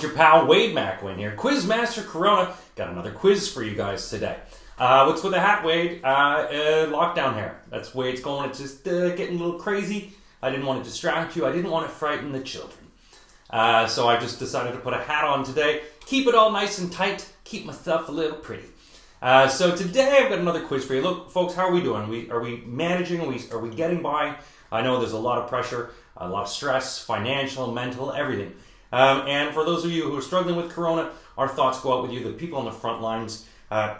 it's your pal Wade McElwain here. Quizmaster Corona. Got another quiz for you guys today. What's with the hat, Wade? Lockdown hair. That's the way it's going. It's just getting a little crazy. I didn't want to distract you. I didn't want to frighten the children. So I just decided to put a hat on today. Keep it all nice and tight. Keep myself a little pretty. So today I've got another quiz for you. Look, folks, how are we doing? Are we managing? Are we getting by? I know there's a lot of pressure, a lot of stress, financial, mental, everything. And for those of you who are struggling with Corona, our thoughts go out with you, the people on the front lines.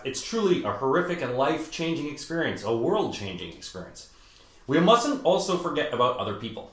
It's truly a horrific and life-changing experience, a world-changing experience. We mustn't also forget about other people.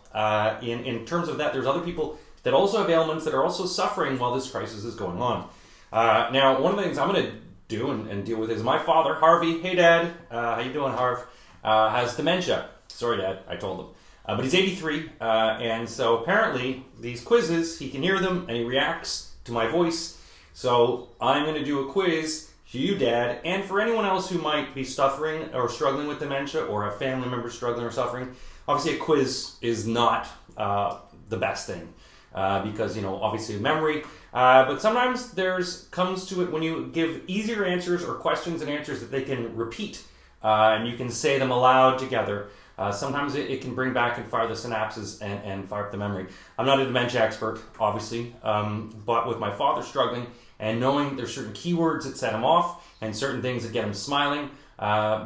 In terms of that, there's other people that also have ailments that are also suffering while this crisis is going on. Now, one of the things I'm going to do and deal with is my father, Harvie. Hey, Dad. How you doing, Harv? Has dementia. Sorry, Dad. I told him. But he's 83, and so apparently these quizzes, he can hear them and he reacts to my voice. So I'm going to do a quiz for you, Dad, and for anyone else who might be suffering or struggling with dementia or have family members struggling or suffering. Obviously, a quiz is not the best thing because, obviously memory. But sometimes comes to it when you give easier answers or questions and answers that they can repeat and you can say them aloud together. Sometimes it can bring back and fire the synapses and fire up the memory. I'm not a dementia expert, obviously, but with my father struggling and knowing there's certain keywords that set him off and certain things that get him smiling, I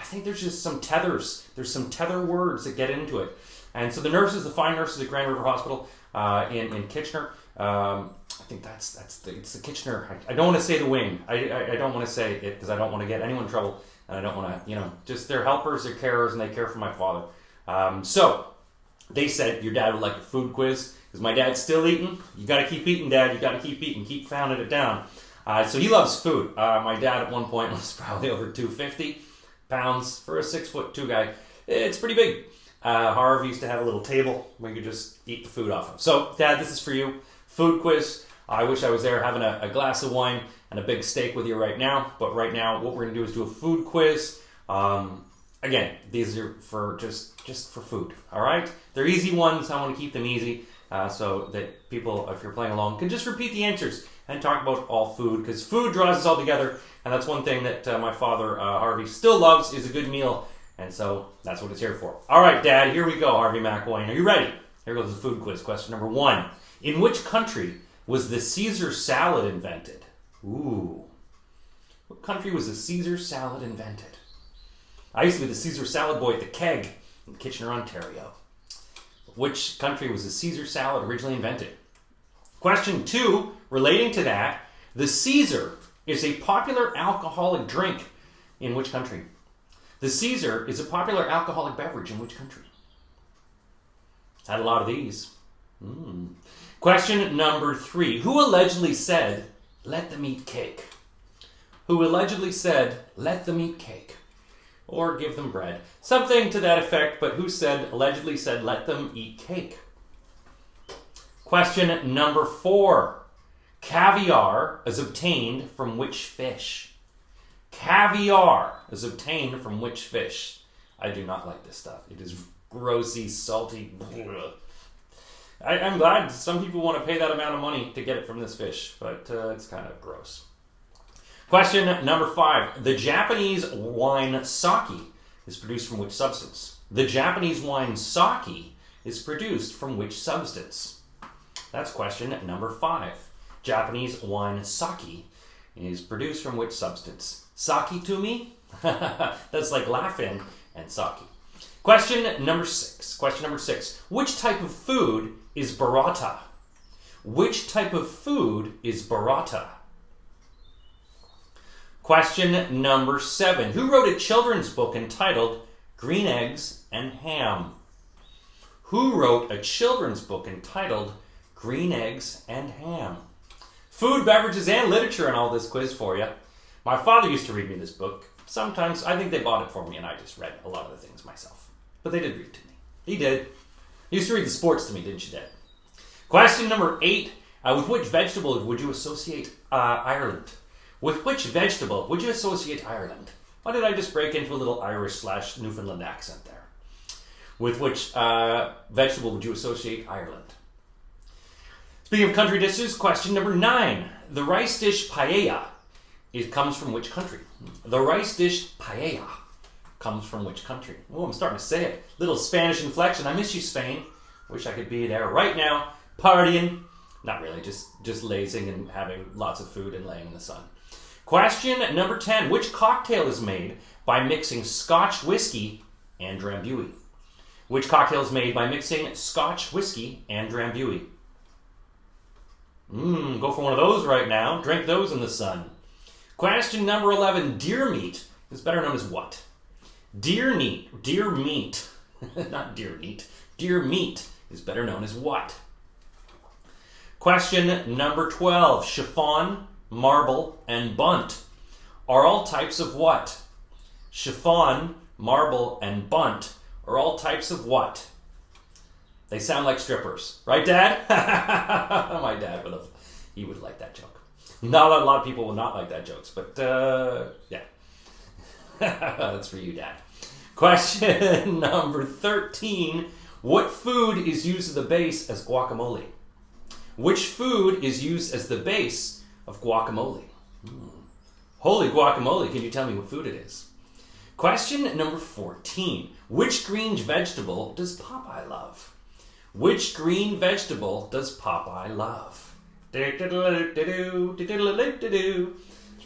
think there's just some tethers. There's some tether words that get into it. And so the fine nurses at Grand River Hospital in Kitchener, I think it's the Kitchener. I don't want to say the wing. I don't want to say it because I don't want to get anyone in trouble. And I don't want to, just they're helpers, they're carers, and they care for my father. So they said your dad would like a food quiz because my dad's still eating. You got to keep eating, Dad. You got to keep eating. Keep pounding it down. So he loves food. My dad at one point was probably over 250 pounds for a 6'2" guy. It's pretty big. Harvie used to have a little table where you could just eat the food off of. So, Dad, this is for you. Food quiz. I wish I was there having a glass of wine and a big steak with you right now. But right now, what we're going to do is do a food quiz. Again, these are for just for food. All right? They're easy ones. I want to keep them easy so that people, if you're playing along, can just repeat the answers and talk about all food. Because food draws us all together. And that's one thing that my father, Harvie, still loves is a good meal. And so that's what it's here for. All right, Dad, here we go, Harvie McElwain. Are you ready? Here goes the food quiz. Question number 1. In which country was the Caesar salad invented? Ooh. What country was the Caesar salad invented? I used to be the Caesar salad boy at the Keg in Kitchener, Ontario. Which country was the Caesar salad originally invented? Question 2, relating to that, the Caesar is a popular alcoholic drink in which country? The Caesar is a popular alcoholic beverage in which country? Had a lot of these. Question number 3. Who allegedly said, "Let them eat cake"? Who allegedly said, "Let them eat cake"? Or give them bread. Something to that effect, but who allegedly said, "Let them eat cake"? Question number 4. Caviar is obtained from which fish? Caviar is obtained from which fish? I do not like this stuff. It is grossy, salty. I'm glad some people want to pay that amount of money to get it from this fish, but it's kind of gross. Question number 5. The Japanese wine sake is produced from which substance? The Japanese wine sake is produced from which substance? That's question number 5. Japanese wine sake is produced from which substance? Sake to me? That's like laughing and sake. Question number 6. Which type of food is burrata? Which type of food is burrata? Question number 7. Who wrote a children's book entitled Green Eggs and Ham? Who wrote a children's book entitled Green Eggs and Ham? Food, beverages, and literature in all this quiz for you. My father used to read me this book. Sometimes I think they bought it for me and I just read a lot of the things myself. But they did read it to me. He did. He used to read the sports to me, didn't you, Dad? Question number 8. With which vegetable would you associate Ireland? With which vegetable would you associate Ireland? Why did I just break into a little Irish/Newfoundland accent there? With which vegetable would you associate Ireland? Speaking of country dishes, question number 9. The rice dish paella comes from which country? The rice dish paella comes from which country? Oh, I'm starting to say it. Little Spanish inflection. I miss you, Spain. Wish I could be there right now, partying. Not really, just lazing and having lots of food and laying in the sun. Question number 10. Which cocktail is made by mixing Scotch whiskey and Drambuie? Which cocktail is made by mixing Scotch whiskey and Drambuie? Go for one of those right now. Drink those in the sun. Question number 11. Deer meat is better known as what? Deer meat, not deer meat. Deer meat is better known as what? Question number 12. Chiffon, marble, and bunt are all types of what? Chiffon, marble, and bunt are all types of what? They sound like strippers. Right, Dad? My dad he would like that joke. Not a lot of people will not like that joke, but yeah. That's for you, Dad. Question number 13. What food is used as the base as guacamole? Which food is used as the base of guacamole? Holy guacamole, can you tell me what food it is? Question number 14. Which green vegetable does Popeye love? Which green vegetable does Popeye love? From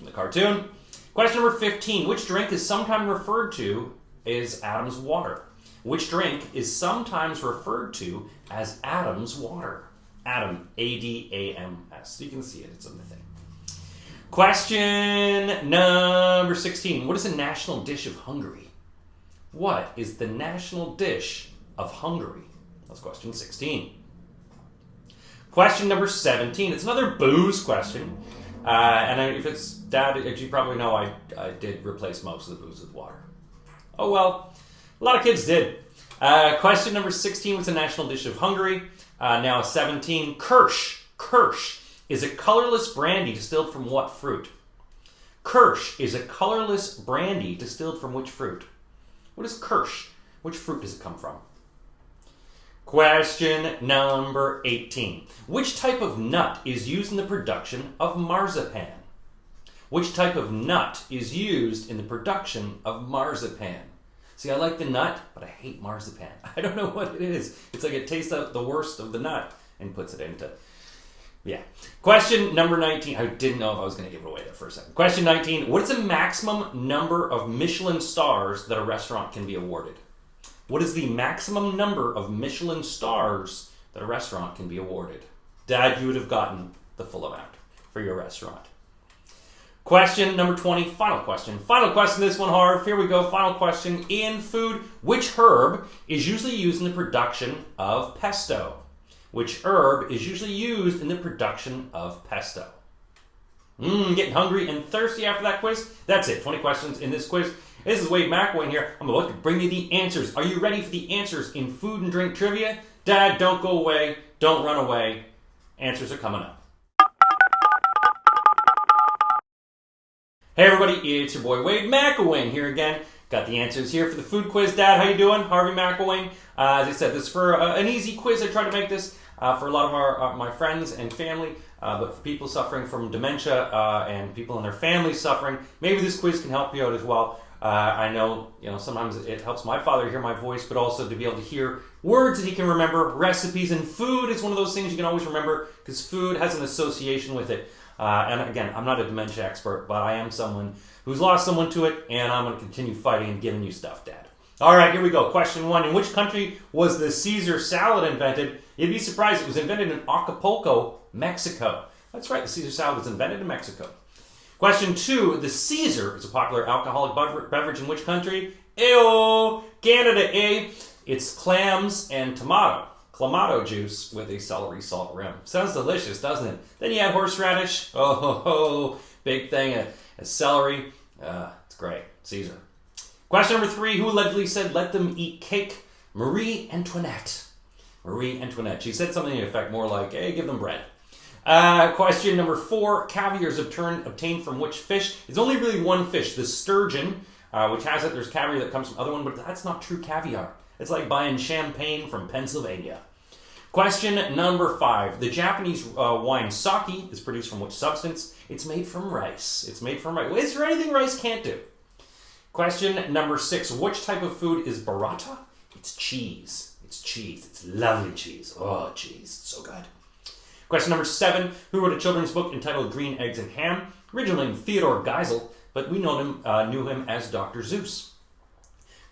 the cartoon. Question number 15. Which drink is sometimes referred to as Adam's water? Which drink is sometimes referred to as Adam's water? Adam, A-D-A-M-S. You can see it, it's on the thing. Question number 16. What is the national dish of Hungary? What is the national dish of Hungary? That's question 16. Question number 17. It's another booze question. And if it's Dad, as you probably know, I did replace most of the booze with water. Oh well, a lot of kids did. Question number 16. What's the national dish of Hungary? Now 17. Kirsch. Kirsch is a colorless brandy distilled from what fruit? Kirsch is a colorless brandy distilled from which fruit? What is Kirsch? Which fruit does it come from? Question number 18. Which type of nut is used in the production of marzipan? Which type of nut is used in the production of marzipan? See, I like the nut, but I hate marzipan. I don't know what it is. It's like it tastes the worst of the nut and puts it into... Yeah. Question number 19. I didn't know if I was going to give it away there for a second. Question 19. What is the maximum number of Michelin stars that a restaurant can be awarded? What is the maximum number of Michelin stars that a restaurant can be awarded? Dad, you would have gotten the full amount for your restaurant. Question number 20, final question. Final question, this one hard. Here we go, final question. In food, which herb is usually used in the production of pesto? Which herb is usually used in the production of pesto? Getting hungry and thirsty after that quiz? That's it, 20 questions in this quiz. This is Wade McElwain here. I'm about to bring you the answers. Are you ready for the answers in food and drink trivia? Dad, don't go away. Don't run away. Answers are coming up. Hey everybody, it's your boy Wade McElwain here again. Got the answers here for the food quiz. Dad, how you doing? Harvie McElwain. As I said, this is for an easy quiz. I tried to make this for a lot of my friends and family, but for people suffering from dementia and people in their families suffering, maybe this quiz can help you out as well. I know, sometimes it helps my father hear my voice, but also to be able to hear words that he can remember, recipes, and food is one of those things you can always remember because food has an association with it. And again, I'm not a dementia expert, but I am someone who's lost someone to it, and I'm going to continue fighting and giving you stuff, Dad. All right, here we go. Question 1. In which country was the Caesar salad invented? You'd be surprised. It was invented in Acapulco, Mexico. That's right. The Caesar salad was invented in Mexico. Question 2. The Caesar is a popular alcoholic beverage in which country? Ew, Canada, eh? It's clams and clamato juice with a celery salt rim. Sounds delicious, doesn't it? Then you add horseradish. Oh, big thing of celery. It's great. Caesar. Question number 3. Who allegedly said, "Let them eat cake"? Marie Antoinette. Marie Antoinette. She said something in effect more like, "Hey, give them bread." Question number 4. Caviar is obtained from which fish? It's only really one fish, the sturgeon, which has it. There's caviar that comes from other one, but that's not true caviar. It's like buying champagne from Pennsylvania. Question number 5. The Japanese wine sake is produced from which substance? It's made from rice. It's made from rice. Is there anything rice can't do? Question number 6. Which type of food is burrata? It's cheese. It's cheese. It's lovely cheese. Oh, cheese. It's so good. Question number 7. Who wrote a children's book entitled Green Eggs and Ham? Originally named Theodore Geisel, but we knew him as Dr. Seuss.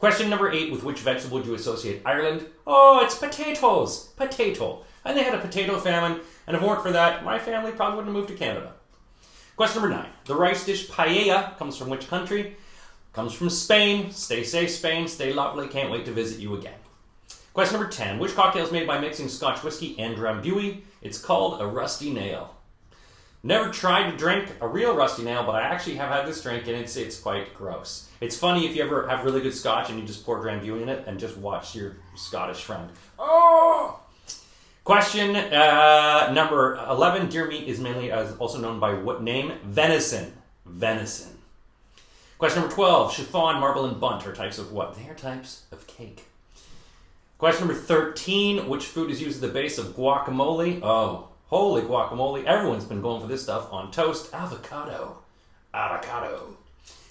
Question number 8. With which vegetable do you associate Ireland? Oh, it's potatoes. Potato. And they had a potato famine, and if it weren't for that, my family probably wouldn't have moved to Canada. Question number 9. The rice dish paella comes from which country? Comes from Spain. Stay safe, Spain. Stay lovely. Can't wait to visit you again. Question number 10. Which cocktail is made by mixing Scotch whiskey and Drambuie? It's called a rusty nail. Never tried to drink a real rusty nail, but I actually have had this drink, and it's quite gross. It's funny if you ever have really good Scotch and you just pour Drambuie in it and just watch your Scottish friend. Oh! Question number 11. Deer meat is mainly also known by what name? Venison. Venison. Question number 12. Chiffon, marble, and bundt are types of what? They are types of cake. Question number 13. Which food is used as the base of guacamole? Oh, holy guacamole. Everyone's been going for this stuff on toast. Avocado. Avocado.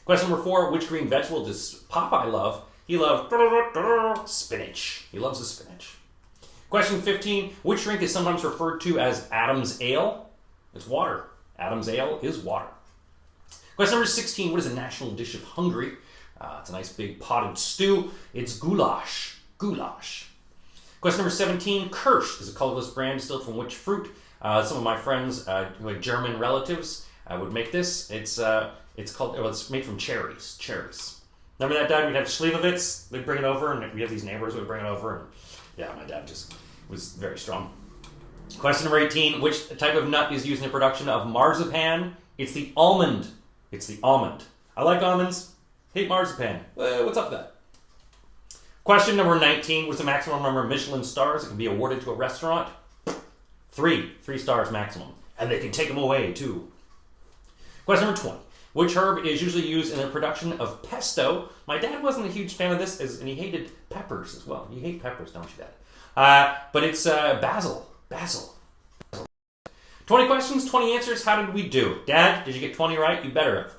Question number 4. Which green vegetable does Popeye love? He loves spinach. He loves the spinach. Question 15. Which drink is sometimes referred to as Adam's Ale? It's water. Adam's Ale is water. Question number 16. What is a national dish of Hungary? It's a nice big potted stew. It's goulash. Goulash. Question number 17. Kirsch is a colorless brand distilled from which fruit? Some of my friends who had German relatives would make this. It's made from cherries. Cherries. Remember that, Dad? We'd have Schlivovitz. They'd bring it over, and we have these neighbors who would bring it over. And yeah, my dad just was very strong. Question number 18. Which type of nut is used in the production of marzipan? It's the almond. It's the almond. I like almonds. Hate marzipan. What's up with that? Question number 19. What's the maximum number of Michelin stars that can be awarded to a restaurant? 3. 3 stars maximum. And they can take them away, too. Question number 20. Which herb is usually used in the production of pesto? My dad wasn't a huge fan of this, and he hated peppers as well. You hate peppers, don't you, Dad? But it's basil. Basil. 20 questions, 20 answers. How did we do? Dad, did you get 20 right? You better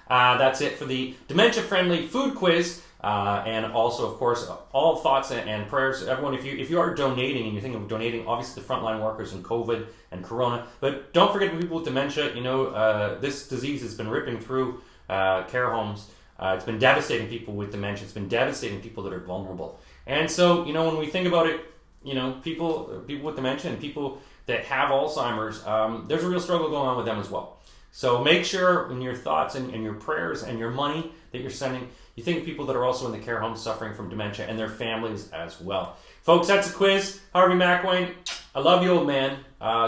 have. That's it for the dementia-friendly food quiz. And also, of course, all thoughts and prayers. Everyone, if you are donating and you're thinking of donating, obviously the frontline workers in COVID and Corona. But don't forget the people with dementia. You know, this disease has been ripping through care homes. It's been devastating people with dementia. It's been devastating people that are vulnerable. And so, you know, when we think about it, you know, people with dementia and people that have Alzheimer's, there's a real struggle going on with them as well. So make sure in your thoughts and your prayers and your money that you're sending, you think of people that are also in the care homes suffering from dementia and their families as well. Folks, that's a quiz. Harvie McElwain, I love you, old man.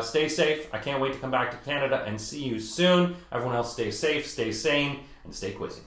Stay safe. I can't wait to come back to Canada and see you soon. Everyone else, stay safe, stay sane, and stay quizzing.